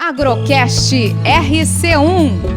Agrocast RC1.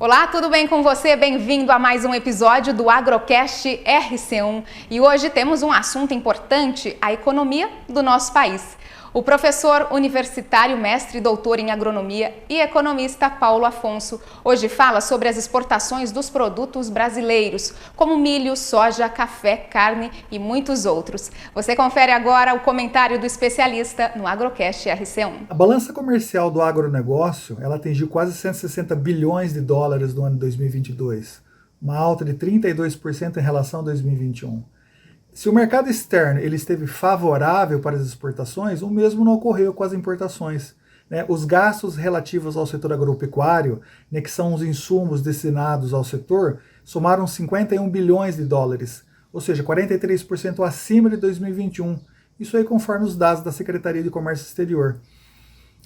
Olá, tudo bem com você? Bem-vindo a mais um episódio do Agrocast RC1. E hoje temos um assunto importante, a economia do nosso país. O professor universitário, mestre e doutor em agronomia e economista Paulo Afonso hoje fala sobre as exportações dos produtos brasileiros, como milho, soja, café, carne e muitos outros. Você confere agora o comentário do especialista no Agrocast RC1. A balança comercial do agronegócio, ela atingiu quase 160 bilhões de dólares no ano de 2022, uma alta de 32% em relação a 2021. Se o mercado externo ele esteve favorável para as exportações, o mesmo não ocorreu com as importações. Os gastos relativos ao setor agropecuário, que são os insumos destinados ao setor, somaram 51 bilhões de dólares, ou seja, 43% acima de 2021. Isso aí conforme os dados da Secretaria de Comércio Exterior.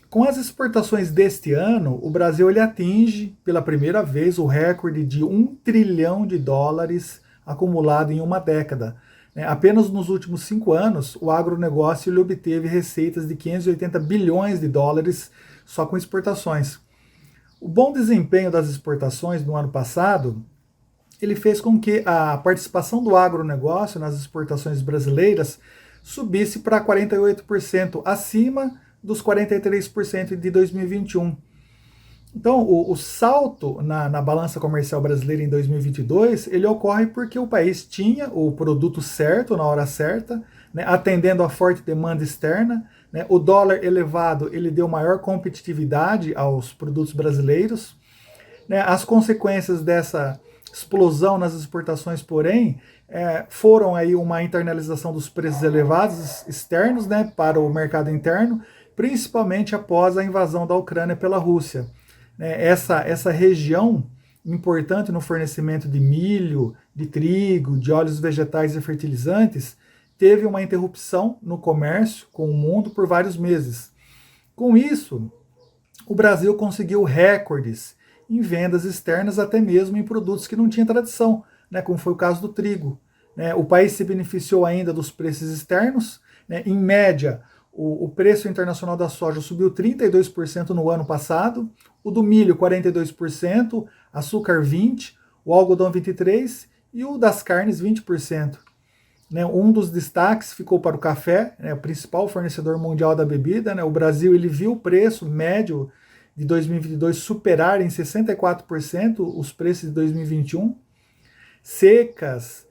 Com as exportações deste ano, o Brasil ele atinge pela primeira vez o recorde de 1 trilhão de dólares acumulado em uma década. Apenas nos últimos 5 anos, o agronegócio ele obteve receitas de 580 bilhões de dólares só com exportações. O bom desempenho das exportações no ano passado, ele fez com que a participação do agronegócio nas exportações brasileiras subisse para 48%, acima dos 43% de 2021. Então, o salto na balança comercial brasileira em 2022, ele ocorre porque o país tinha o produto certo na hora certa, atendendo a forte demanda externa. O dólar elevado, ele deu maior competitividade aos produtos brasileiros. As consequências dessa explosão nas exportações, porém, foram aí uma internalização dos preços elevados externos, para o mercado interno, principalmente após a invasão da Ucrânia pela Rússia. Essa região importante no fornecimento de milho, de trigo, de óleos vegetais e fertilizantes, teve uma interrupção no comércio com o mundo por vários meses. Com isso, o Brasil conseguiu recordes em vendas externas, até mesmo em produtos que não tinham tradição, como foi o caso do trigo. O país se beneficiou ainda dos preços externos. Em média, o preço internacional da soja subiu 32% no ano passado, o do milho 42%, açúcar 20%, o algodão 23% e o das carnes 20%. Um dos destaques ficou para o café, o principal fornecedor mundial da bebida. O Brasil ele viu o preço médio de 2022 superar em 64% os preços de 2021. Secas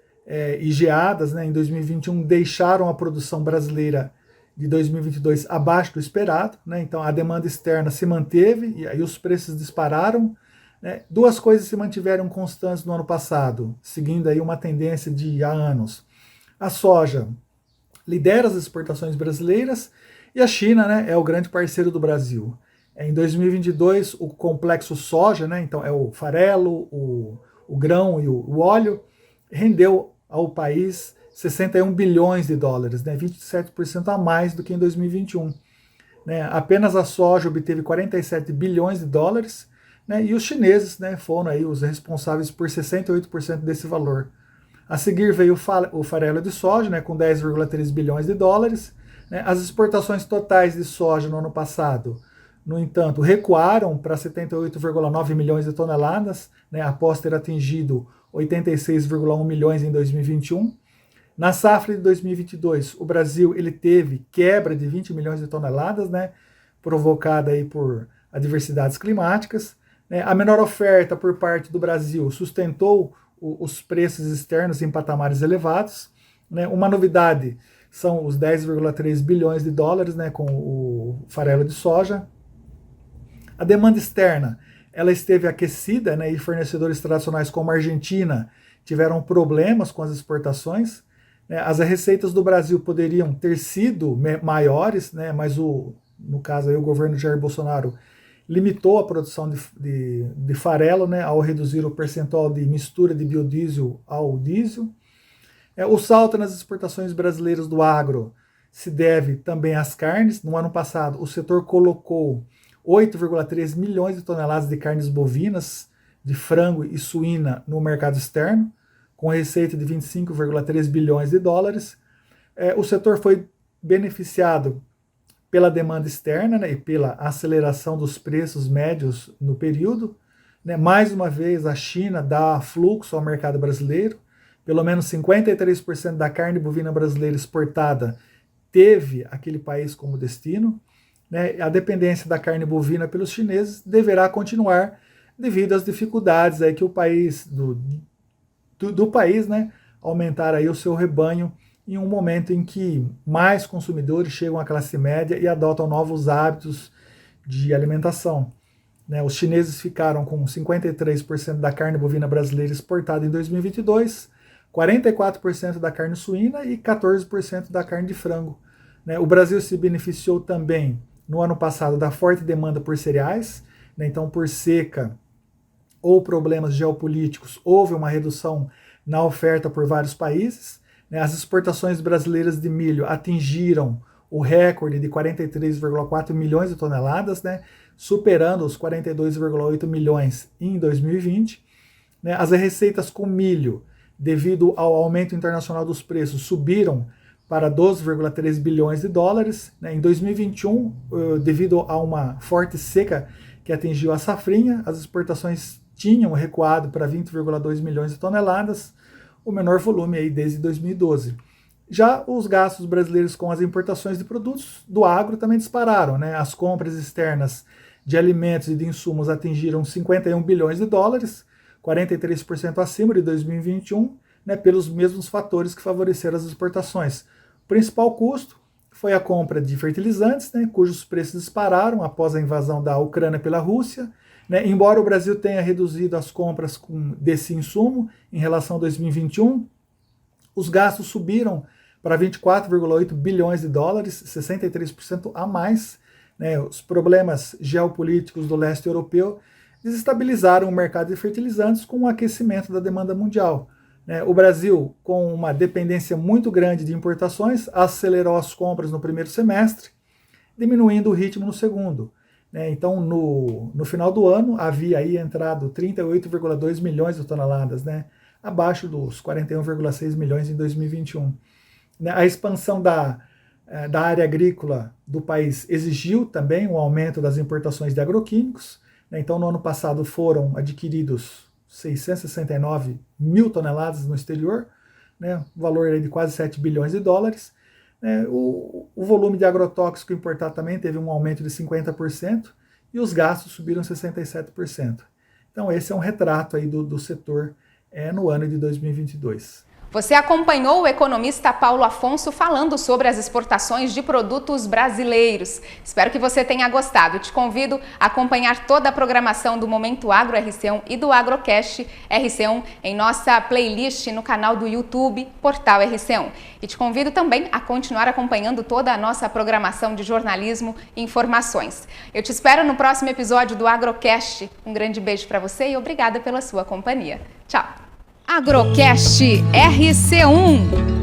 e geadas em 2021 deixaram a produção brasileira de 2022 abaixo do esperado, então a demanda externa se manteve e aí os preços dispararam. Duas coisas se mantiveram constantes no ano passado, seguindo aí uma tendência de há anos. A soja lidera as exportações brasileiras e a China é o grande parceiro do Brasil. Em 2022, o complexo soja, então é o farelo, o grão e o óleo, rendeu ao país 61 bilhões de dólares, 27% a mais do que em 2021. Apenas a soja obteve 47 bilhões de dólares, e os chineses foram aí os responsáveis por 68% desse valor. A seguir veio o farelo de soja, com 10,3 bilhões de dólares. As exportações totais de soja no ano passado, no entanto, recuaram para 78,9 milhões de toneladas, após ter atingido 86,1 milhões em 2021. Na safra de 2022, o Brasil ele teve quebra de 20 milhões de toneladas, provocada aí por adversidades climáticas. A menor oferta por parte do Brasil sustentou os preços externos em patamares elevados. Uma novidade são os 10,3 bilhões de dólares com o farelo de soja. A demanda externa ela esteve aquecida, e fornecedores tradicionais como a Argentina tiveram problemas com as exportações. As receitas do Brasil poderiam ter sido maiores, mas no caso aí, o governo Jair Bolsonaro limitou a produção de farelo, ao reduzir o percentual de mistura de biodiesel ao diesel. O salto nas exportações brasileiras do agro se deve também às carnes. No ano passado, o setor colocou 8,3 milhões de toneladas de carnes bovinas, de frango e suína no mercado externo, com receita de 25,3 bilhões de dólares. O setor foi beneficiado pela demanda externa, né, e pela aceleração dos preços médios no período. Né. Mais uma vez, a China dá fluxo ao mercado brasileiro. Pelo menos 53% da carne bovina brasileira exportada teve aquele país como destino. Né. A dependência da carne bovina pelos chineses deverá continuar devido às dificuldades aí que o país do país, né, aumentar aí o seu rebanho em um momento em que mais consumidores chegam à classe média e adotam novos hábitos de alimentação. Né, os chineses ficaram com 53% da carne bovina brasileira exportada em 2022, 44% da carne suína e 14% da carne de frango. Né, o Brasil se beneficiou também no ano passado da forte demanda por cereais. Né, então, por seca ou problemas geopolíticos, houve uma redução na oferta por vários países. As exportações brasileiras de milho atingiram o recorde de 43,4 milhões de toneladas, né, superando os 42,8 milhões em 2020. As receitas com milho, devido ao aumento internacional dos preços, subiram para 12,3 bilhões de dólares. Em 2021, devido a uma forte seca que atingiu a safrinha, as exportações tinham recuado para 20,2 milhões de toneladas, o menor volume aí desde 2012. Já os gastos brasileiros com as importações de produtos do agro também dispararam. Né? As compras externas de alimentos e de insumos atingiram 51 bilhões de dólares, 43% acima de 2021, né, pelos mesmos fatores que favoreceram as exportações. O principal custo foi a compra de fertilizantes, né, cujos preços dispararam após a invasão da Ucrânia pela Rússia. Né, embora o Brasil tenha reduzido as compras desse insumo em relação a 2021, os gastos subiram para 24,8 bilhões de dólares, 63% a mais. Né, os problemas geopolíticos do leste europeu desestabilizaram o mercado de fertilizantes com o aquecimento da demanda mundial. Né, o Brasil, com uma dependência muito grande de importações, acelerou as compras no primeiro semestre, diminuindo o ritmo no segundo. Então, no final do ano, havia aí entrado 38,2 milhões de toneladas, né, abaixo dos 41,6 milhões em 2021. A expansão da área agrícola do país exigiu também um aumento das importações de agroquímicos. Então, no ano passado foram adquiridos 669 mil toneladas no exterior, né, valor de quase 7 bilhões de dólares. O volume de agrotóxico importado também teve um aumento de 50% e os gastos subiram 67%. Então esse é um retrato aí do setor no ano de 2022. Você acompanhou o economista Paulo Afonso falando sobre as exportações de produtos brasileiros. Espero que você tenha gostado. Te convido a acompanhar toda a programação do Momento Agro RC1 e do Agrocast RC1 em nossa playlist no canal do YouTube, Portal RC1. E te convido também a continuar acompanhando toda a nossa programação de jornalismo e informações. Eu te espero no próximo episódio do Agrocast. Um grande beijo para você e obrigada pela sua companhia. Tchau! Agrocast RC1